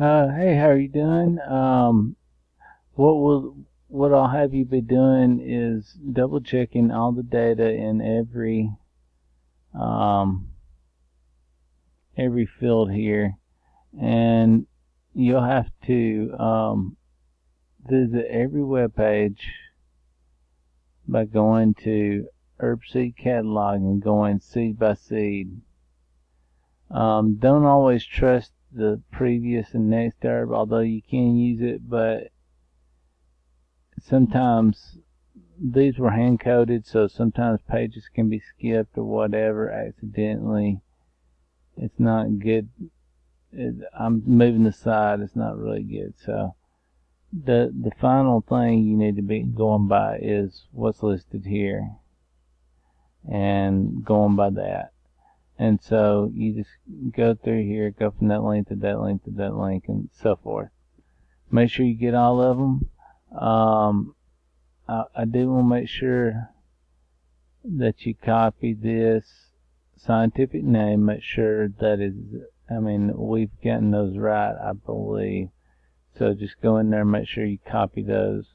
Hey, how are you doing? What will what I'll have you be doing is double checking all the data in um, every field here, and you'll have to visit every web page by going to herb seed catalog and going seed by seed. Don't always trust the previous and next herb, although you can use it, but sometimes these were hand coded, so sometimes pages can be skipped or whatever accidentally. It's not good. I'm moving the side. It's not really good. So the final thing you need to be going by is what's listed here and going by that. And so you just go through here, go from that link to that link to that link, and so forth. Make sure you get all of them. I do want to make sure that you copy this scientific name. Make sure that is, we've gotten those right, I believe. So just go in there and make sure you copy those.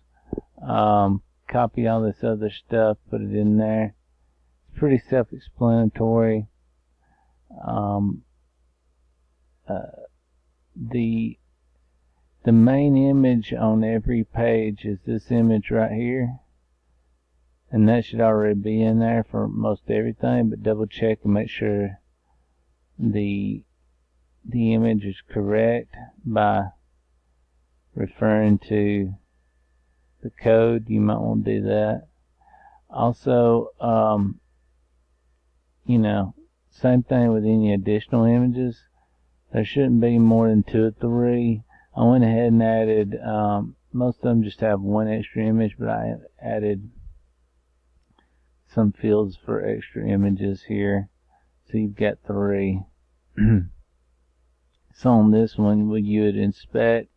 Copy all this other stuff, put it in there. It's pretty self-explanatory. Um, uh, the the main image on every page is this image right here, and that should already be in there for most everything, but double check and make sure the image is correct by referring to the code. You might want to do that. Also, same thing with any additional images. There shouldn't be more than 2 or 3. I went ahead and added, most of them just have 1 extra image, but I added some fields for extra images here. So you've got 3. So on this one, you would inspect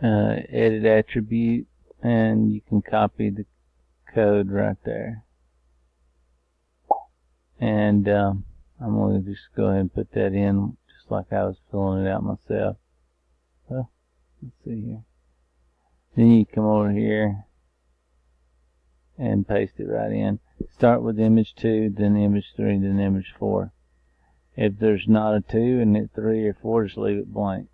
edit attribute, and you can copy the code right there. And I'm going to just go ahead and put that in just like I was filling it out myself. Well, let's see here. Then you come over here and paste it right in. Start with image 2, then image 3, then image 4. If there's not a 2 and a 3 or 4, just leave it blank.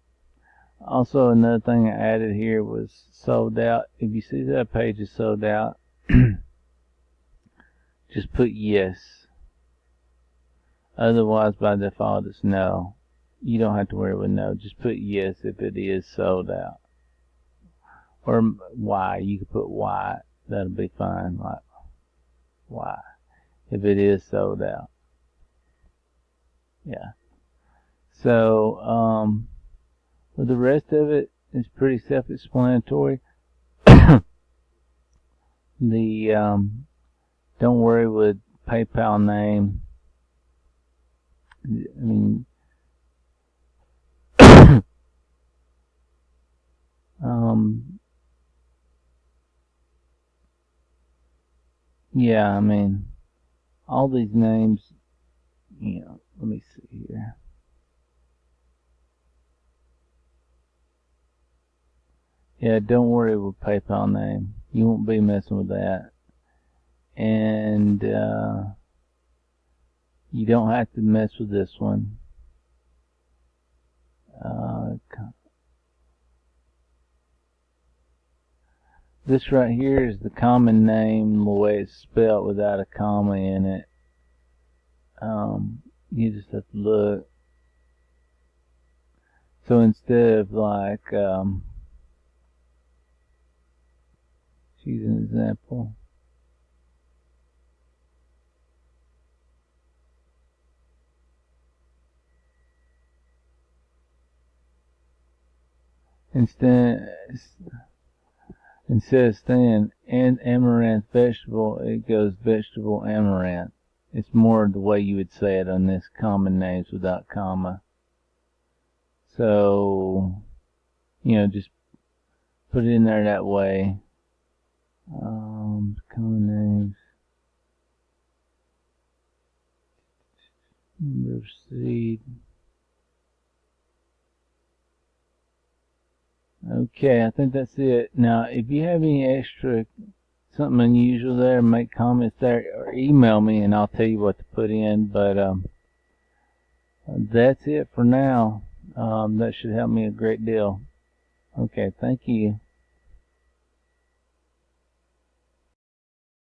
Also, another thing I added here was sold out. If you see that page is sold out, just put yes. Otherwise, by default, it's no. You don't have to worry with no. Just put yes if it is sold out. Or Y. You can put Y. That'll be fine. Like Y. If it is sold out. Yeah. So, with the rest of it, it's pretty self-explanatory. Don't worry with PayPal name. I mean, yeah, all these names, let me see here. Yeah, don't worry with PayPal name. You won't be messing with that. And you don't have to mess with this one. This right here is the common name, the way it's spelled without a comma in it. You just have to look. So instead of like, choose an example. Instead of saying amaranth vegetable, it goes vegetable amaranth. It's more the way you would say it on this common names without comma. So, just put it in there that way. Common names. Proceed. Okay, I think that's it. Now, if you have any extra, something unusual there, make comments there, or email me and I'll tell you what to put in. But that's it for now. That should help me a great deal. Okay, thank you.